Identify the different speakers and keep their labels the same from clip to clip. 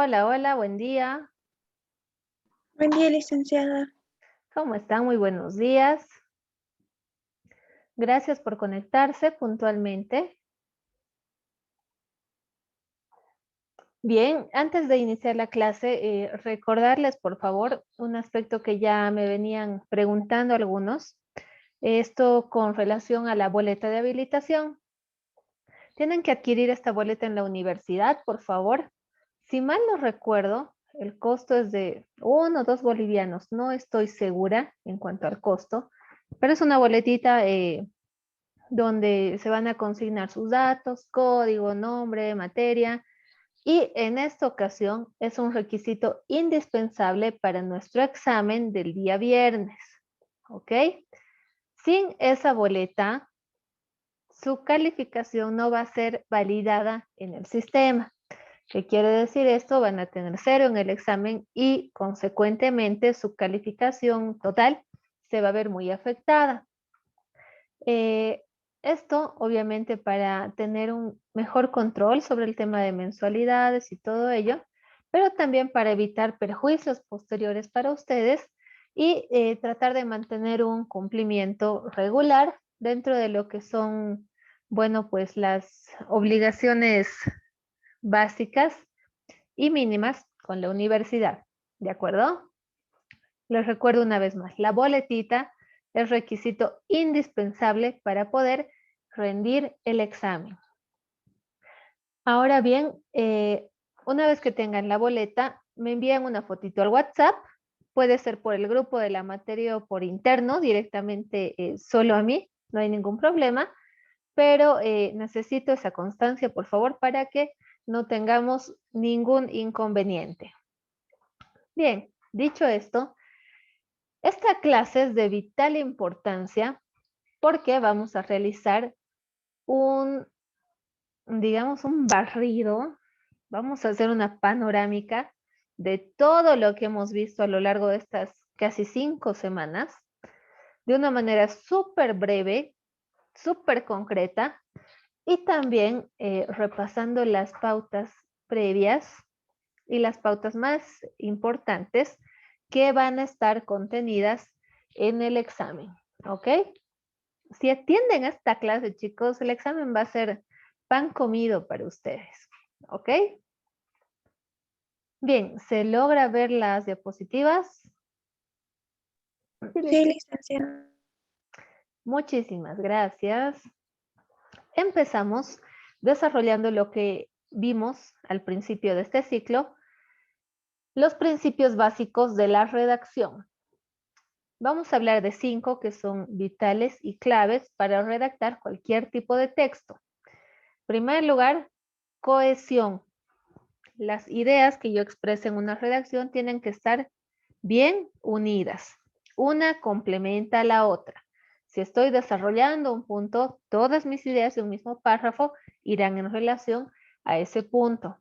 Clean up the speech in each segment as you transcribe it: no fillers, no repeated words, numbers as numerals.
Speaker 1: Hola, hola, buen día.
Speaker 2: Buen día, licenciada.
Speaker 1: ¿Cómo están? Muy buenos días. Gracias por conectarse puntualmente. Bien, antes de iniciar la clase, recordarles, por favor, un aspecto que ya me venían preguntando algunos. Esto con relación a la boleta de habilitación. Tienen que adquirir esta boleta en la universidad, por favor. Si mal no recuerdo, el costo es de 1 o 2 bolivianos. No estoy segura en cuanto al costo, pero es una boletita donde se van a consignar sus datos, código, nombre, materia, y en esta ocasión es un requisito indispensable para nuestro examen del día viernes, ¿ok? Sin esa boleta, su calificación no va a ser validada en el sistema. ¿Qué quiere decir esto? Van a tener 0 en el examen y consecuentemente su calificación total se va a ver muy afectada. Eh, Esto, obviamente, para tener un mejor control sobre el tema de mensualidades y todo ello, pero también para evitar perjuicios posteriores para ustedes y tratar de mantener un cumplimiento regular dentro de lo que son, bueno, pues las obligaciones básicas y mínimas con la universidad. ¿De acuerdo? Les recuerdo una vez más, la boletita es requisito indispensable para poder rendir el examen. Ahora bien, una vez que tengan la boleta, me envían una fotito al WhatsApp. Puede ser por el grupo de la materia o por interno, directamente solo a mí, no hay ningún problema, pero necesito esa constancia, por favor, para que no tengamos ningún inconveniente. Bien, dicho esto, esta clase es de vital importancia porque vamos a realizar un, digamos, un barrido. Vamos a hacer una panorámica de todo lo que hemos visto a lo largo de estas casi 5 semanas, de una manera súper breve, súper concreta, y también repasando las pautas previas y las pautas más importantes que van a estar contenidas en el examen, ¿ok? Si atienden a esta clase, chicos, el examen va a ser pan comido para ustedes, ¿ok? Bien, ¿se logra ver las diapositivas?
Speaker 2: Sí, licenciada.
Speaker 1: Muchísimas gracias. Empezamos desarrollando lo que vimos al principio de este ciclo, los principios básicos de la redacción. Vamos a hablar de 5 que son vitales y claves para redactar cualquier tipo de texto. En primer lugar, cohesión. Las ideas que yo exprese en una redacción tienen que estar bien unidas. Una complementa a la otra. Si estoy desarrollando un punto, todas mis ideas de un mismo párrafo irán en relación a ese punto.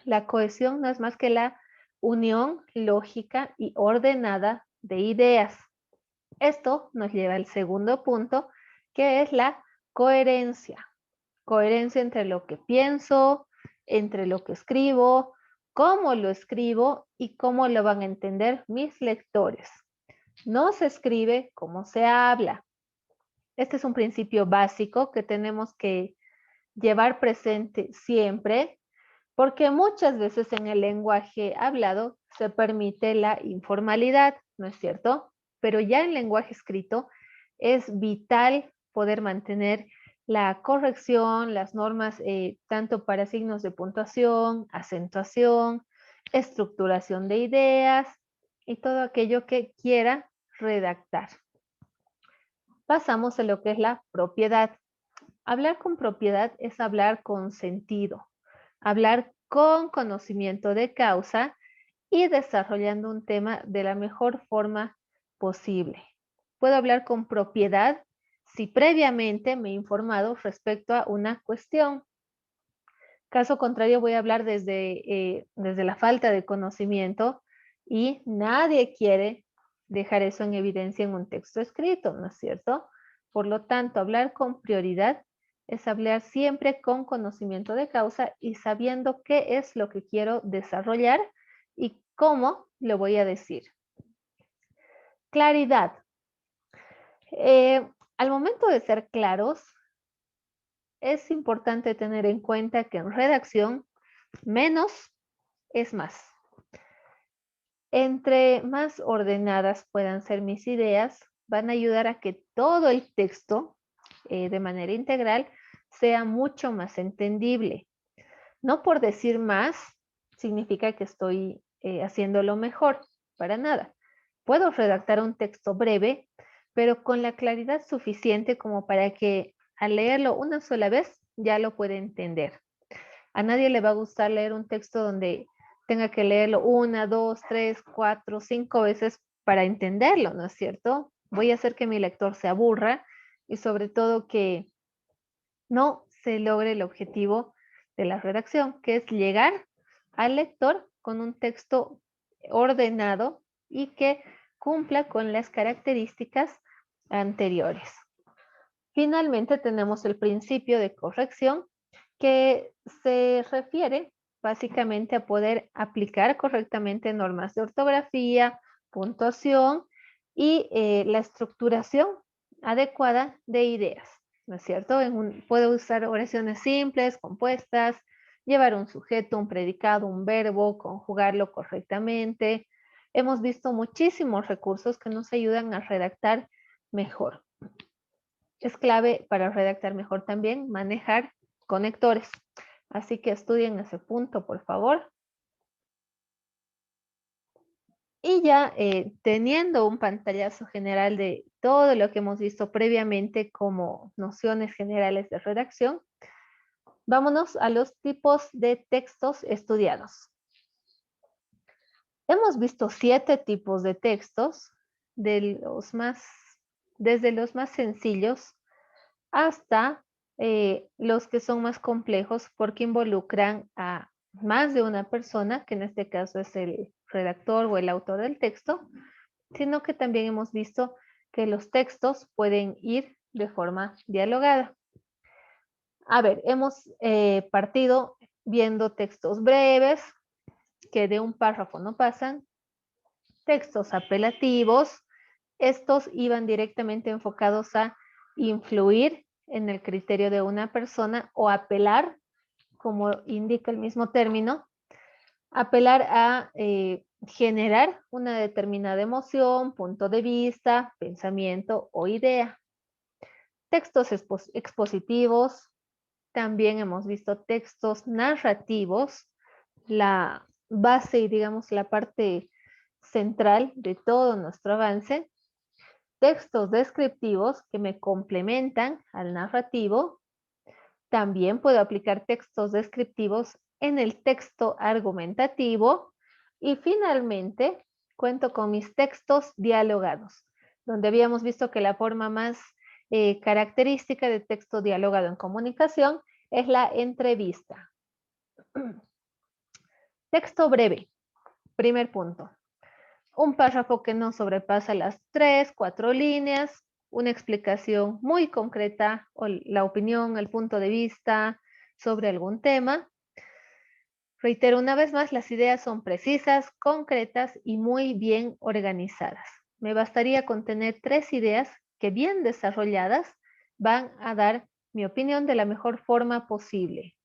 Speaker 1: La cohesión no es más que la unión lógica y ordenada de ideas. Esto nos lleva al segundo punto, que es la coherencia. Coherencia entre lo que pienso, entre lo que escribo, cómo lo escribo y cómo lo van a entender mis lectores. No se escribe como se habla. Este es un principio básico que tenemos que llevar presente siempre, porque muchas veces en el lenguaje hablado se permite la informalidad, ¿no es cierto? Pero ya en lenguaje escrito es vital poder mantener la corrección, las normas, tanto para signos de puntuación, acentuación, estructuración de ideas y todo aquello que quiera redactar. Pasamos a lo que es la propiedad. Hablar con propiedad es hablar con sentido, hablar con conocimiento de causa y desarrollando un tema de la mejor forma posible. Puedo hablar con propiedad si previamente me he informado respecto a una cuestión. Caso contrario, voy a hablar desde la falta de conocimiento y nadie quiere dejar eso en evidencia en un texto escrito, ¿no es cierto? Por lo tanto, hablar con prioridad es hablar siempre con conocimiento de causa y sabiendo qué es lo que quiero desarrollar y cómo lo voy a decir. Claridad. Al momento de ser claros, es importante tener en cuenta que en redacción menos es más. Entre más ordenadas puedan ser mis ideas, van a ayudar a que todo el texto, de manera integral, sea mucho más entendible. No por decir más significa que estoy haciéndolo mejor, para nada. Puedo redactar un texto breve, pero con la claridad suficiente como para que al leerlo una sola vez ya lo pueda entender. A nadie le va a gustar leer un texto donde tenga que leerlo 1, 2, 3, 4, 5 veces para entenderlo, ¿no es cierto? Voy a hacer que mi lector se aburra y sobre todo que no se logre el objetivo de la redacción, que es llegar al lector con un texto ordenado y que cumpla con las características anteriores. Finalmente tenemos el principio de corrección, que se refiere básicamente a poder aplicar correctamente normas de ortografía, puntuación y la estructuración adecuada de ideas, ¿no es cierto? Puedo usar oraciones simples, compuestas, llevar un sujeto, un predicado, un verbo, conjugarlo correctamente. Hemos visto muchísimos recursos que nos ayudan a redactar mejor. Es clave para redactar mejor también manejar conectores. Así que estudien ese punto, por favor. Y ya teniendo un pantallazo general de todo lo que hemos visto previamente como nociones generales de redacción, vámonos a los tipos de textos estudiados. Hemos visto 7 tipos de textos, desde los más sencillos hasta los que son más complejos porque involucran a más de una persona, que en este caso es el redactor o el autor del texto, sino que también hemos visto que los textos pueden ir de forma dialogada. A ver, hemos partido viendo textos breves que de un párrafo no pasan, textos apelativos, estos iban directamente enfocados a influir en el criterio de una persona o apelar, como indica el mismo término, apelar a generar una determinada emoción, punto de vista, pensamiento o idea. Textos expositivos, también hemos visto textos narrativos, la base y digamos la parte central de todo nuestro avance. Textos descriptivos que me complementan al narrativo. También puedo aplicar textos descriptivos en el texto argumentativo. Y finalmente, cuento con mis textos dialogados, donde habíamos visto que la forma más característica de texto dialogado en comunicación es la entrevista. Texto breve, primer punto. Un párrafo que no sobrepasa las 3, 4 líneas, una explicación muy concreta o la opinión, el punto de vista sobre algún tema. Reitero una vez más, las ideas son precisas, concretas y muy bien organizadas. Me bastaría con tener 3 ideas que bien desarrolladas van a dar mi opinión de la mejor forma posible.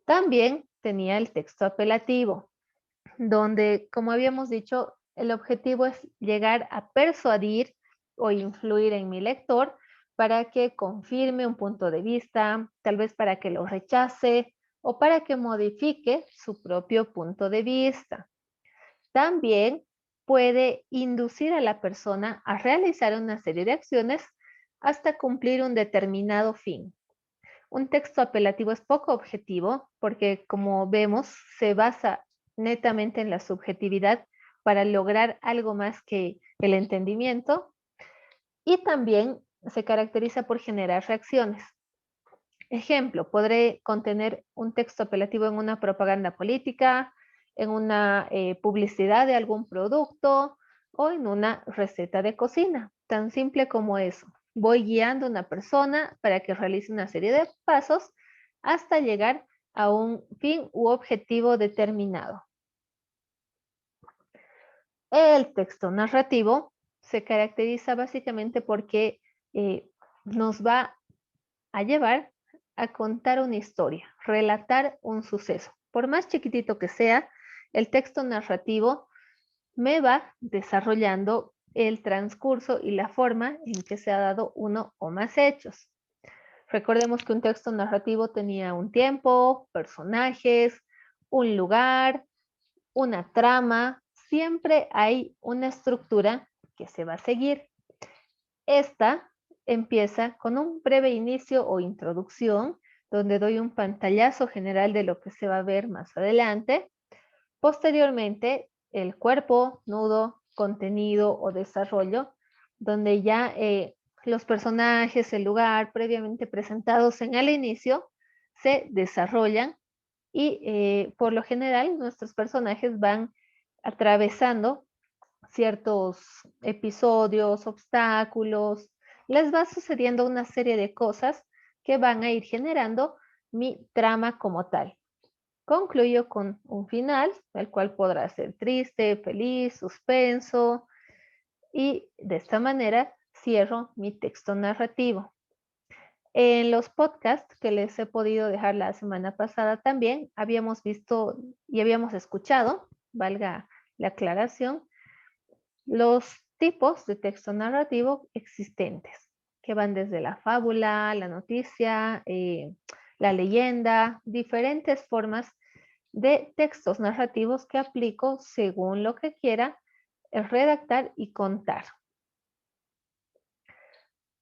Speaker 1: También tenía el texto apelativo, donde, como habíamos dicho, el objetivo es llegar a persuadir o influir en mi lector para que confirme un punto de vista, tal vez para que lo rechace o para que modifique su propio punto de vista. También puede inducir a la persona a realizar una serie de acciones hasta cumplir un determinado fin. Un texto apelativo es poco objetivo porque, como vemos, se basa netamente en la subjetividad para lograr algo más que el entendimiento y también se caracteriza por generar reacciones. Ejemplo, podré contener un texto apelativo en una propaganda política, en una publicidad de algún producto o en una receta de cocina, tan simple como eso. voy guiando a una persona para que realice una serie de pasos hasta llegar a un fin u objetivo determinado. El texto narrativo se caracteriza básicamente porque nos va a llevar a contar una historia, relatar un suceso. Por más chiquitito que sea, el texto narrativo me va desarrollando el transcurso y la forma en que se ha dado uno o más hechos. Recordemos que un texto narrativo tenía un tiempo, personajes, un lugar, una trama. Siempre hay una estructura que se va a seguir. Esta empieza con un breve inicio o introducción, donde doy un pantallazo general de lo que se va a ver más adelante. Posteriormente, el cuerpo, nudo, contenido o desarrollo, donde ya los personajes, el lugar previamente presentados en el inicio se desarrollan y por lo general nuestros personajes van atravesando ciertos episodios, obstáculos, les va sucediendo una serie de cosas que van a ir generando mi trama como tal. Concluyo con un final, el cual podrá ser triste, feliz, suspenso, y de esta manera cierro mi texto narrativo. En los podcasts que les he podido dejar la semana pasada también habíamos visto y habíamos escuchado, valga la aclaración, los tipos de texto narrativo existentes, que van desde la fábula, la noticia, la leyenda, diferentes formas de textos narrativos que aplico según lo que quiera redactar y contar.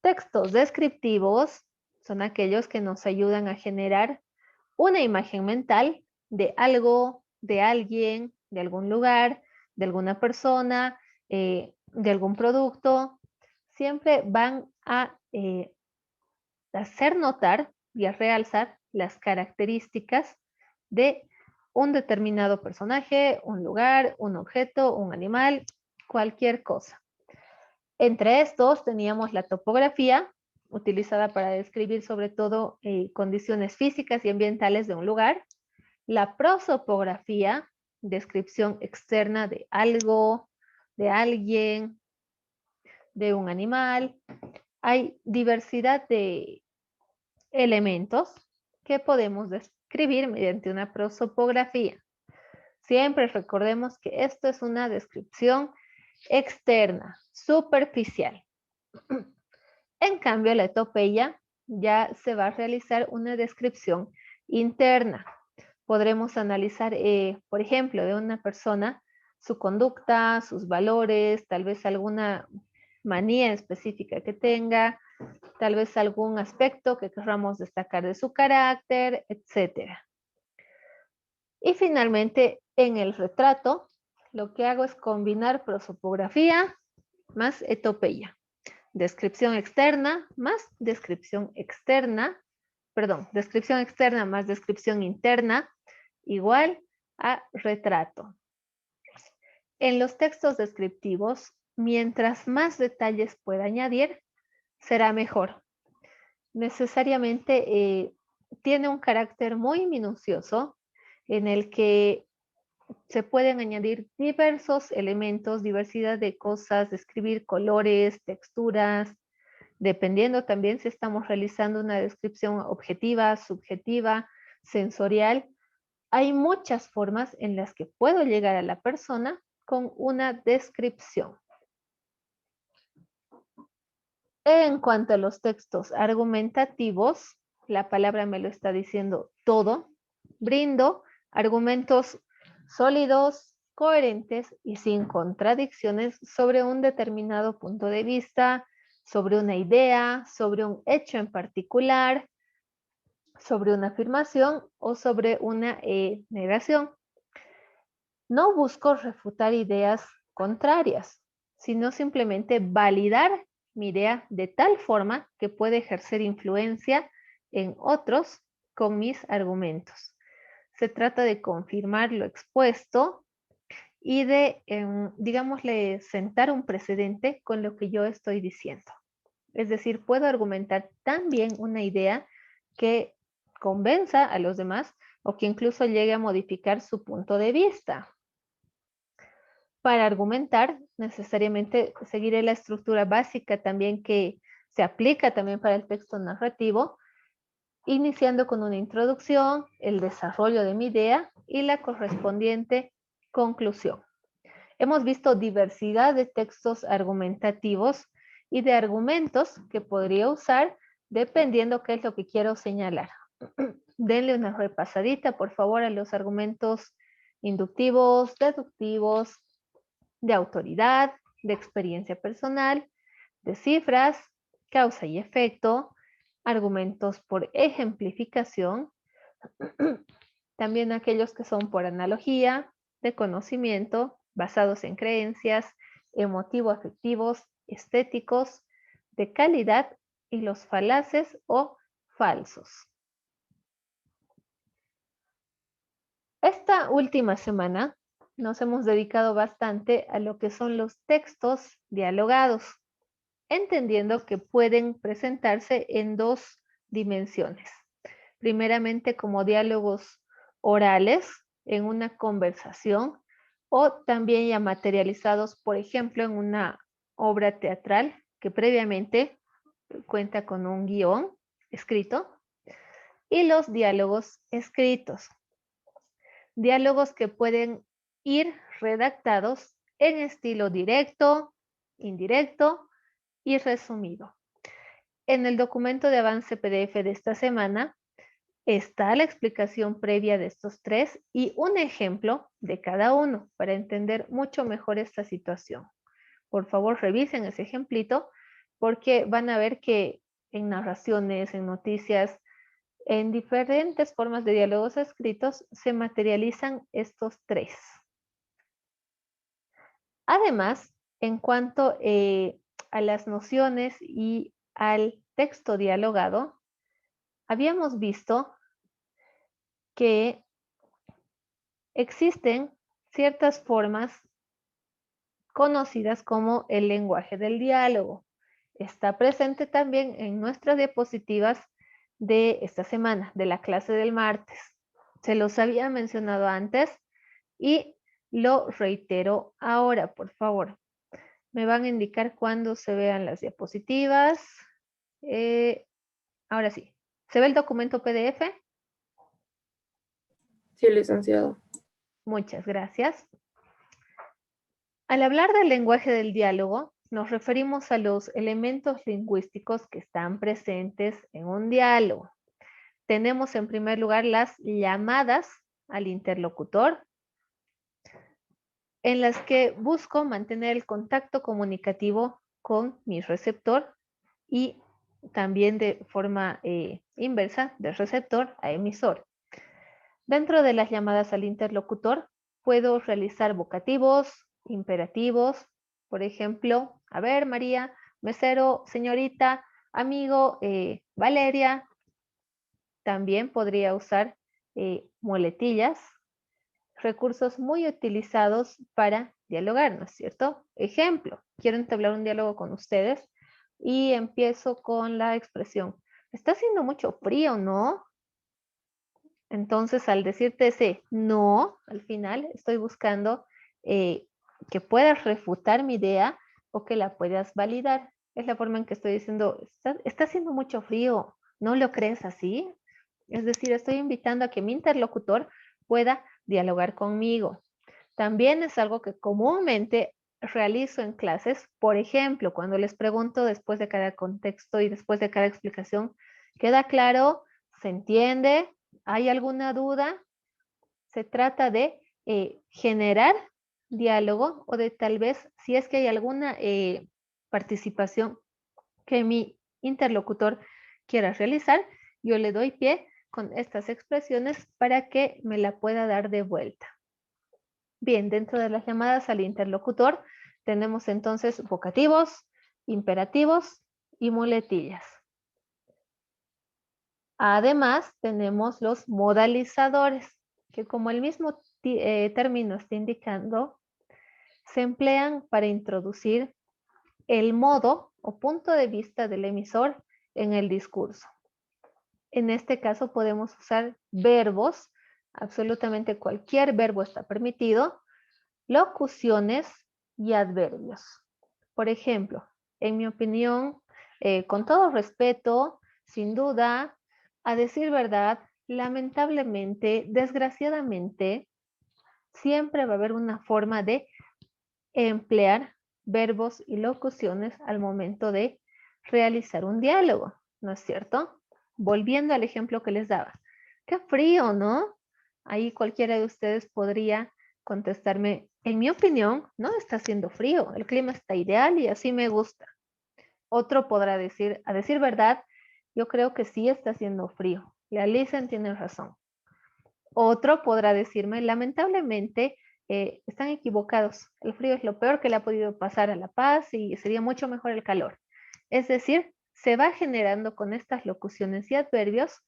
Speaker 1: Textos descriptivos son aquellos que nos ayudan a generar una imagen mental de algo, de alguien, de algún lugar, de alguna persona, de algún producto. Siempre van a hacer notar y a realzar las características de un determinado personaje, un lugar, un objeto, un animal, cualquier cosa. Entre estos teníamos la topografía, utilizada para describir sobre todo condiciones físicas y ambientales de un lugar. La prosopografía, descripción externa de algo, de alguien, de un animal. Hay diversidad de elementos que podemos describir mediante una prosopografía. Siempre recordemos que esto es una descripción externa, superficial. En cambio, la etopeya ya se va a realizar una descripción interna. Podremos analizar, por ejemplo, de una persona, su conducta, sus valores, tal vez alguna manía específica que tenga, tal vez algún aspecto que queramos destacar de su carácter, etc. Y finalmente, en el retrato, lo que hago es combinar prosopografía más etopeya. Descripción externa más descripción externa, descripción externa más descripción interna, igual a retrato. En los textos descriptivos, mientras más detalles pueda añadir, será mejor. Necesariamente tiene un carácter muy minucioso en el que se pueden añadir diversos elementos, diversidad de cosas, describir colores, texturas, dependiendo también si estamos realizando una descripción objetiva, subjetiva, sensorial. Hay muchas formas en las que puedo llegar a la persona con una descripción. En cuanto a los textos argumentativos, la palabra me lo está diciendo todo. Brindo argumentos sólidos, coherentes y sin contradicciones sobre un determinado punto de vista, sobre una idea, sobre un hecho en particular, sobre una afirmación o sobre una negación. No busco refutar ideas contrarias, sino simplemente validar mi idea de tal forma que puede ejercer influencia en otros con mis argumentos. Se trata de confirmar lo expuesto y de, digámosle, sentar un precedente con lo que yo estoy diciendo. Es decir, puedo argumentar tan bien una idea que convenza a los demás o que incluso llegue a modificar su punto de vista. Para argumentar, necesariamente seguiré la estructura básica también que se aplica también para el texto narrativo, iniciando con una introducción, el desarrollo de mi idea y la correspondiente conclusión. Hemos visto diversidad de textos argumentativos y de argumentos que podría usar dependiendo qué es lo que quiero señalar. Denle una repasadita, por favor, a los argumentos inductivos, deductivos, de autoridad, de experiencia personal, de cifras, causa y efecto, argumentos por ejemplificación, también aquellos que son por analogía, de conocimiento, basados en creencias, emotivo-afectivos, estéticos, de calidad y los falaces o falsos. Esta última semana nos hemos dedicado bastante a lo que son los textos dialogados, entendiendo que pueden presentarse en dos dimensiones. Primeramente como diálogos orales en una conversación o también ya materializados, por ejemplo, en una obra teatral que previamente cuenta con un guión escrito, y los diálogos escritos. Diálogos que pueden ir redactados en estilo directo, indirecto y resumido. En el documento de avance PDF de esta semana está la explicación previa de estos tres y un ejemplo de cada uno para entender mucho mejor esta situación. Por favor, revisen ese ejemplito porque van a ver que en narraciones, en noticias, en diferentes formas de diálogos escritos se materializan estos tres. Además, en cuanto a las nociones y al texto dialogado, habíamos visto que existen ciertas formas conocidas como el lenguaje del diálogo. Está presente también en nuestras diapositivas de esta semana, de la clase del martes. Se los había mencionado antes y lo reitero ahora, por favor. Me van a indicar cuando se vean las diapositivas. Ahora sí. ¿Se ve el documento PDF?
Speaker 3: Sí, licenciado.
Speaker 1: Muchas gracias. Al hablar del lenguaje del diálogo, nos referimos a los elementos lingüísticos que están presentes en un diálogo. Tenemos en primer lugar las llamadas al interlocutor, en las que busco mantener el contacto comunicativo con mi receptor y también de forma inversa, de receptor a emisor. Dentro de las llamadas al interlocutor, puedo realizar vocativos, imperativos, por ejemplo, a ver, María, mesero, señorita, amigo, Valeria. También podría usar muletillas, recursos muy utilizados para dialogar, ¿no es cierto? Ejemplo, quiero entablar un diálogo con ustedes y empiezo con la expresión, está haciendo mucho frío, ¿no? Entonces, al decirte ese no, al final estoy buscando que puedas refutar mi idea o que la puedas validar. Es la forma en que estoy diciendo, está haciendo mucho frío, ¿no lo crees así? Es decir, estoy invitando a que mi interlocutor pueda dialogar conmigo. También es algo que comúnmente realizo en clases, por ejemplo, cuando les pregunto después de cada contexto y después de cada explicación, ¿queda claro? ¿Se entiende? ¿Hay alguna duda? Se trata de generar diálogo o de tal vez, si es que hay alguna participación que mi interlocutor quiera realizar, yo le doy pie con estas expresiones para que me la pueda dar de vuelta. Bien, dentro de las llamadas al interlocutor tenemos entonces vocativos, imperativos y muletillas. Además, tenemos los modalizadores, que como el mismo término está indicando, se emplean para introducir el modo o punto de vista del emisor en el discurso. En este caso podemos usar verbos, absolutamente cualquier verbo está permitido, locuciones y adverbios. Por ejemplo, en mi opinión, con todo respeto, sin duda, a decir verdad, lamentablemente, desgraciadamente, siempre va a haber una forma de emplear verbos y locuciones al momento de realizar un diálogo, ¿no es cierto? Volviendo al ejemplo que les daba. Qué frío, ¿no? Ahí cualquiera de ustedes podría contestarme, en mi opinión, no está haciendo frío, el clima está ideal y así me gusta. Otro podrá decir, a decir verdad, yo creo que sí está haciendo frío. La Lisa tiene razón. Otro podrá decirme, lamentablemente, están equivocados. El frío es lo peor que le ha podido pasar a La Paz y sería mucho mejor el calor. Es decir, se va generando con estas locuciones y adverbios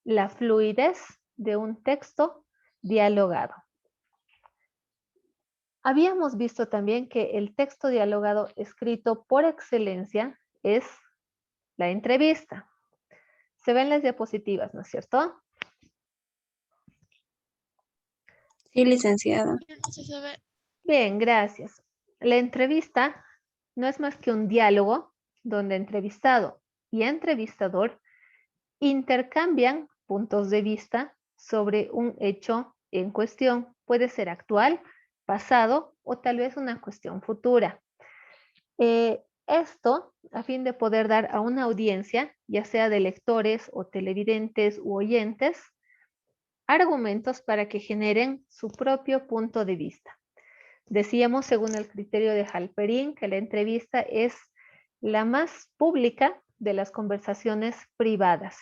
Speaker 1: la fluidez de un texto dialogado. Habíamos visto también que el texto dialogado escrito por excelencia es la entrevista. Se ven las diapositivas, ¿no es cierto?
Speaker 2: Sí, licenciada.
Speaker 1: Bien, gracias. La entrevista no es más que un diálogo donde entrevistado y entrevistador intercambian puntos de vista sobre un hecho en cuestión. Puede ser actual, pasado o tal vez una cuestión futura. Esto a fin de poder dar a una audiencia, ya sea de lectores o televidentes u oyentes, argumentos para que generen su propio punto de vista. Decíamos, según el criterio de Halperin, que la entrevista es la más pública de las conversaciones privadas,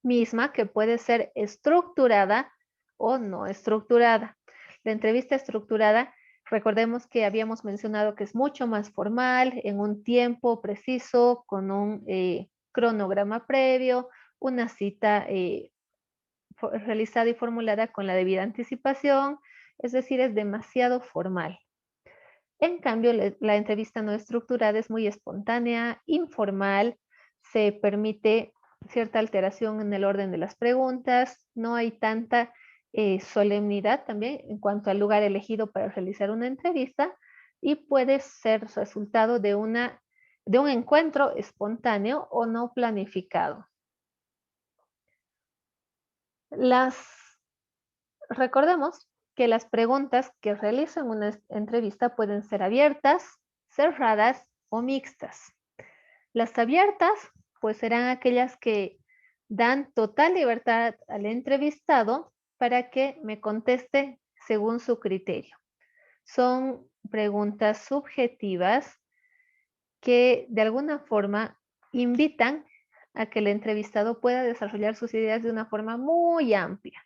Speaker 1: misma que puede ser estructurada o no estructurada. La entrevista estructurada, recordemos que habíamos mencionado que es mucho más formal, en un tiempo preciso, con un cronograma previo, una cita realizada y formulada con la debida anticipación, es decir, es demasiado formal. En cambio, la entrevista no estructurada es muy espontánea, informal, se permite cierta alteración en el orden de las preguntas, no hay tanta solemnidad también en cuanto al lugar elegido para realizar una entrevista y puede ser resultado de un encuentro espontáneo o no planificado. Recordemos que las preguntas que realizan una entrevista pueden ser abiertas, cerradas o mixtas. Las abiertas, pues serán aquellas que dan total libertad al entrevistado para que me conteste según su criterio. Son preguntas subjetivas que de alguna forma invitan a que el entrevistado pueda desarrollar sus ideas de una forma muy amplia.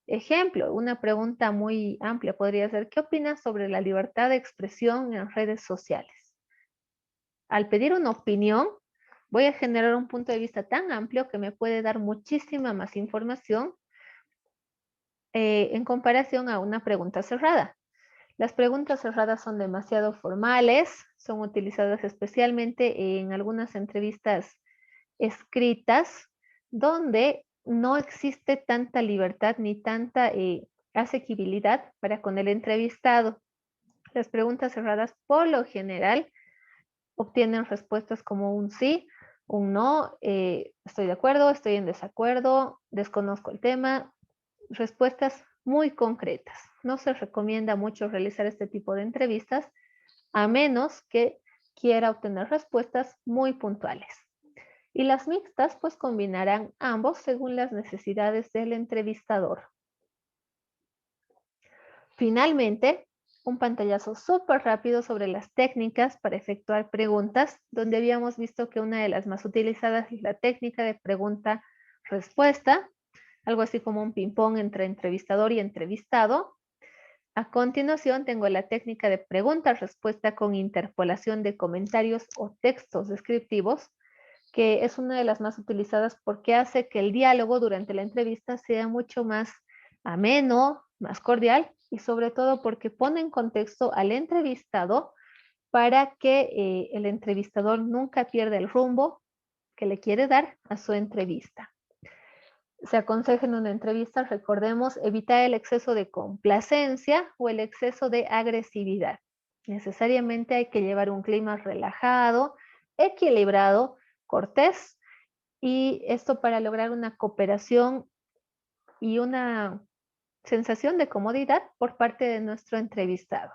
Speaker 1: Ejemplo, una pregunta muy amplia podría ser, ¿qué opinas sobre la libertad de expresión en redes sociales? Al pedir una opinión, voy a generar un punto de vista tan amplio que me puede dar muchísima más información en comparación a una pregunta cerrada. Las preguntas cerradas son demasiado formales, son utilizadas especialmente en algunas entrevistas escritas, donde no existe tanta libertad ni tanta asequibilidad para con el entrevistado. Las preguntas cerradas, por lo general, obtienen respuestas como un sí, un no, estoy de acuerdo, estoy en desacuerdo, desconozco el tema, respuestas muy concretas. No se recomienda mucho realizar este tipo de entrevistas, a menos que quiera obtener respuestas muy puntuales. Y las mixtas pues combinarán ambos según las necesidades del entrevistador. Finalmente, un pantallazo súper rápido sobre las técnicas para efectuar preguntas, donde habíamos visto que una de las más utilizadas es la técnica de pregunta-respuesta, algo así como un ping-pong entre entrevistador y entrevistado. A continuación tengo la técnica de pregunta-respuesta con interpolación de comentarios o textos descriptivos, que es una de las más utilizadas porque hace que el diálogo durante la entrevista sea mucho más ameno, más cordial y sobre todo porque pone en contexto al entrevistado para que el entrevistador nunca pierda el rumbo que le quiere dar a su entrevista. Se aconseja en una entrevista, recordemos, evitar el exceso de complacencia o el exceso de agresividad. Necesariamente hay que llevar un clima relajado, equilibrado, cortés, y esto para lograr una cooperación y una sensación de comodidad por parte de nuestro entrevistado.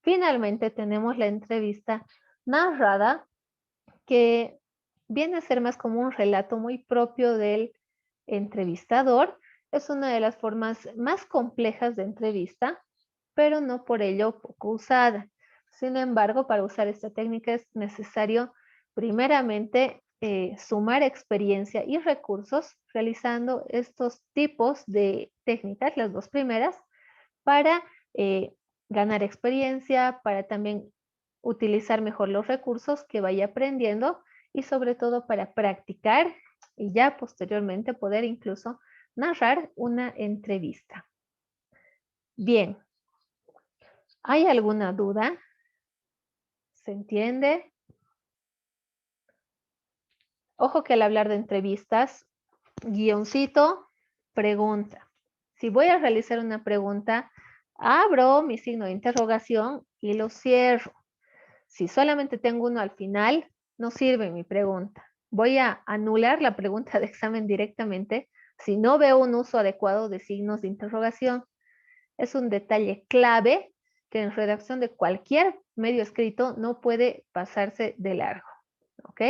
Speaker 1: Finalmente tenemos la entrevista narrada, que viene a ser más como un relato muy propio del entrevistador. Es una de las formas más complejas de entrevista, pero no por ello poco usada. Sin embargo, para usar esta técnica es necesario primeramente sumar experiencia y recursos realizando estos tipos de técnicas, las dos primeras, para ganar experiencia, para también utilizar mejor los recursos que vaya aprendiendo y sobre todo para practicar y ya posteriormente poder incluso narrar una entrevista. Bien, ¿hay alguna duda? ¿Se entiende? Ojo que al hablar de entrevistas, guioncito, pregunta. Si voy a realizar una pregunta, abro mi signo de interrogación y lo cierro. Si solamente tengo uno al final, no sirve mi pregunta. Voy a anular la pregunta de examen directamente si no veo un uso adecuado de signos de interrogación. Es un detalle clave que en redacción de cualquier medio escrito no puede pasarse de largo. ¿Ok?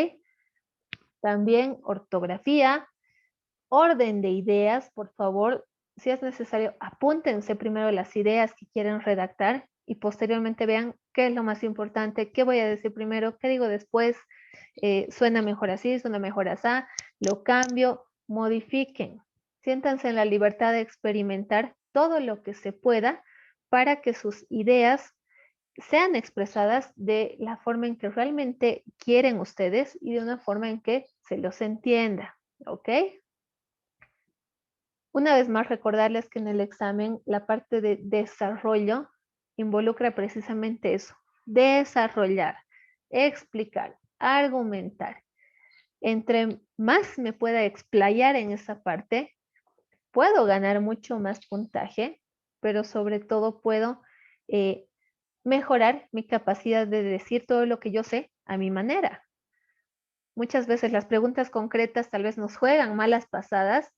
Speaker 1: También ortografía, orden de ideas, por favor, si es necesario, apúntense primero las ideas que quieren redactar y posteriormente vean qué es lo más importante, qué voy a decir primero, qué digo después, suena mejor así, suena mejor así, lo cambio, modifiquen. Siéntanse en la libertad de experimentar todo lo que se pueda para que sus ideas sean expresadas de la forma en que realmente quieren ustedes y de una forma en que se los entienda, ¿ok? Una vez más, recordarles que en el examen la parte de desarrollo involucra precisamente eso, desarrollar, explicar, argumentar. Entre más me pueda explayar en esa parte, puedo ganar mucho más puntaje, pero sobre todo puedo mejorar mi capacidad de decir todo lo que yo sé a mi manera. Muchas veces las preguntas concretas tal vez nos juegan malas pasadas,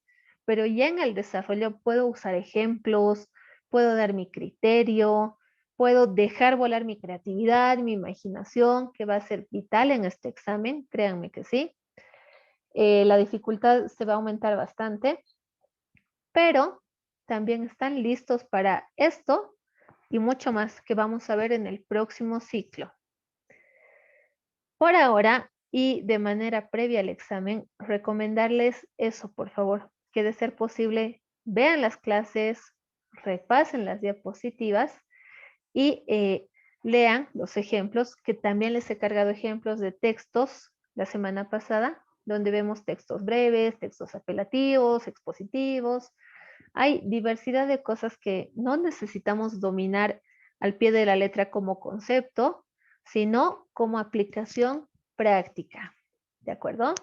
Speaker 1: pero ya en el desarrollo puedo usar ejemplos, puedo dar mi criterio, puedo dejar volar mi creatividad, mi imaginación, que va a ser vital en este examen, créanme que sí. La dificultad se va a aumentar bastante, pero también están listos para esto y mucho más que vamos a ver en el próximo ciclo. Por ahora, y de manera previa al examen, recomendarles eso, por favor, que de ser posible, vean las clases, repasen las diapositivas y lean los ejemplos, que también les he cargado ejemplos de textos la semana pasada, donde vemos textos breves, textos apelativos, expositivos. Hay diversidad de cosas que no necesitamos dominar al pie de la letra como concepto, sino como aplicación práctica. ¿De acuerdo?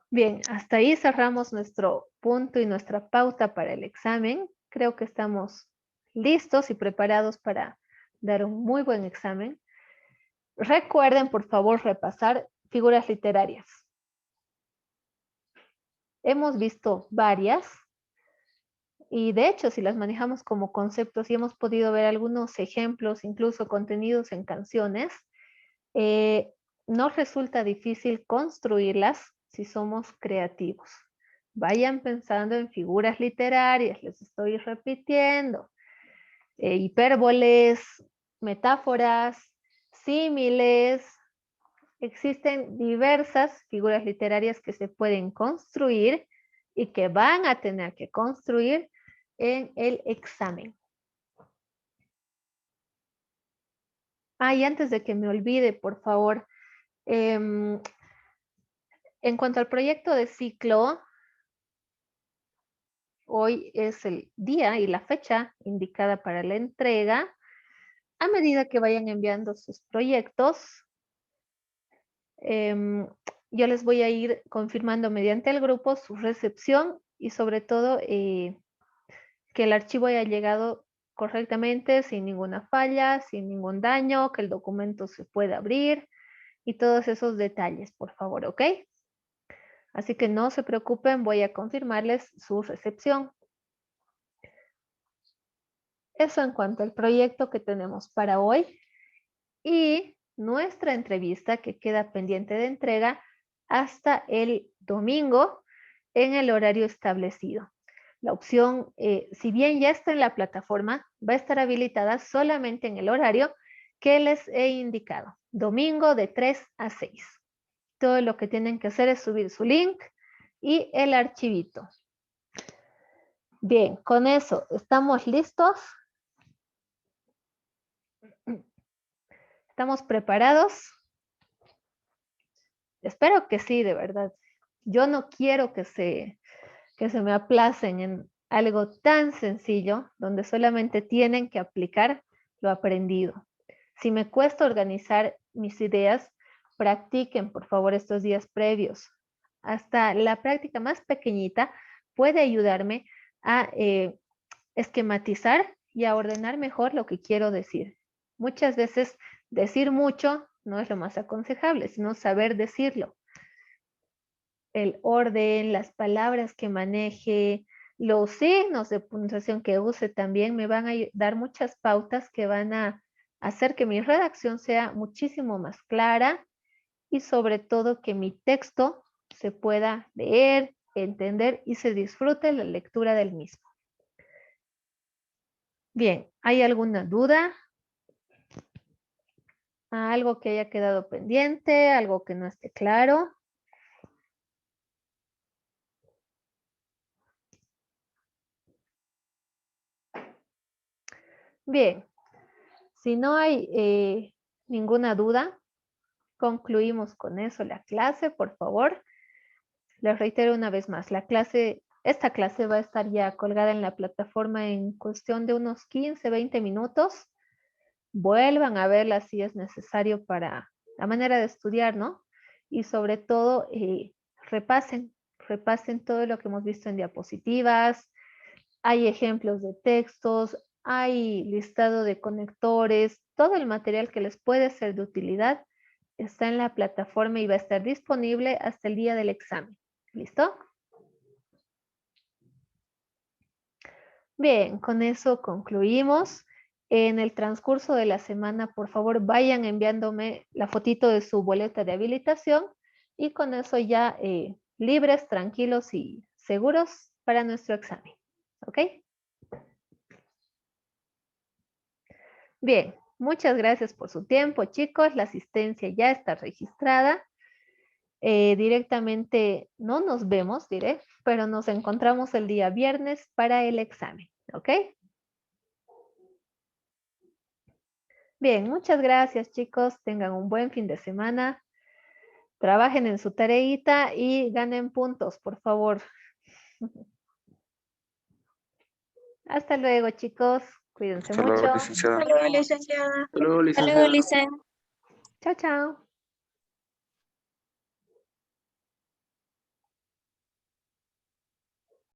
Speaker 1: Bien, hasta ahí cerramos nuestro punto y nuestra pauta para el examen. Creo que estamos listos y preparados para dar un muy buen examen. Recuerden, por favor, repasar figuras literarias. Hemos visto varias. Y de hecho, si las manejamos como conceptos y hemos podido ver algunos ejemplos, incluso contenidos en canciones, nos resulta difícil construirlas si somos creativos. Vayan pensando en figuras literarias, les estoy repitiendo, hipérboles, metáforas, símiles. Existen diversas figuras literarias que se pueden construir y que van a tener que construir en el examen. Y antes de que me olvide, por favor, en cuanto al proyecto de ciclo, hoy es el día y la fecha indicada para la entrega. A medida que vayan enviando sus proyectos, yo les voy a ir confirmando mediante el grupo su recepción y sobre todo que el archivo haya llegado correctamente, sin ninguna falla, sin ningún daño, que el documento se pueda abrir y todos esos detalles, por favor, ¿ok? Así que no se preocupen, voy a confirmarles su recepción. Eso en cuanto al proyecto que tenemos para hoy y nuestra entrevista que queda pendiente de entrega hasta el domingo en el horario establecido. La opción, si bien ya está en la plataforma, va a estar habilitada solamente en el horario que les he indicado, domingo de 3 a 6. Todo lo que tienen que hacer es subir su link y el archivito. Bien, con eso, ¿estamos listos? ¿Estamos preparados? Espero que sí, de verdad. Yo no quiero que se me aplacen en algo tan sencillo donde solamente tienen que aplicar lo aprendido. Si me cuesta organizar mis ideas, practiquen por favor estos días previos. Hasta la práctica más pequeñita puede ayudarme a esquematizar y a ordenar mejor lo que quiero decir. Muchas veces decir mucho no es lo más aconsejable, sino saber decirlo. El orden, las palabras que maneje, los signos de puntuación que use también me van a dar muchas pautas que van a hacer que mi redacción sea muchísimo más clara y sobre todo que mi texto se pueda leer, entender y se disfrute la lectura del mismo. Bien, ¿hay alguna duda? ¿Algo que haya quedado pendiente? ¿Algo que no esté claro? Bien, si no hay ninguna duda, concluimos con eso la clase, por favor. Les reitero una vez más, esta clase va a estar ya colgada en la plataforma en cuestión de unos 15, 20 minutos. Vuelvan a verla si es necesario para la manera de estudiar, ¿no? Y sobre todo, repasen todo lo que hemos visto en diapositivas. Hay ejemplos de textos, hay listado de conectores, todo el material que les puede ser de utilidad está en la plataforma y va a estar disponible hasta el día del examen. ¿Listo? Bien, con eso concluimos. En el transcurso de la semana, por favor, vayan enviándome la fotito de su boleta de habilitación y con eso ya libres, tranquilos y seguros para nuestro examen. ¿Ok? Bien, muchas gracias por su tiempo, chicos. La asistencia ya está registrada. Directamente no nos vemos, diré, pero nos encontramos el día viernes para el examen, ¿ok? Bien, muchas gracias, chicos. Tengan un buen fin de semana. Trabajen en su tareita y ganen puntos, por favor. Hasta luego, chicos. Cuídense
Speaker 3: Hasta luego,
Speaker 1: mucho.
Speaker 3: licenciada.
Speaker 2: Hasta luego, licenciada.
Speaker 3: Hasta luego,
Speaker 2: Hasta luego,
Speaker 3: licenciada.
Speaker 2: Licen.
Speaker 1: Chao, chao.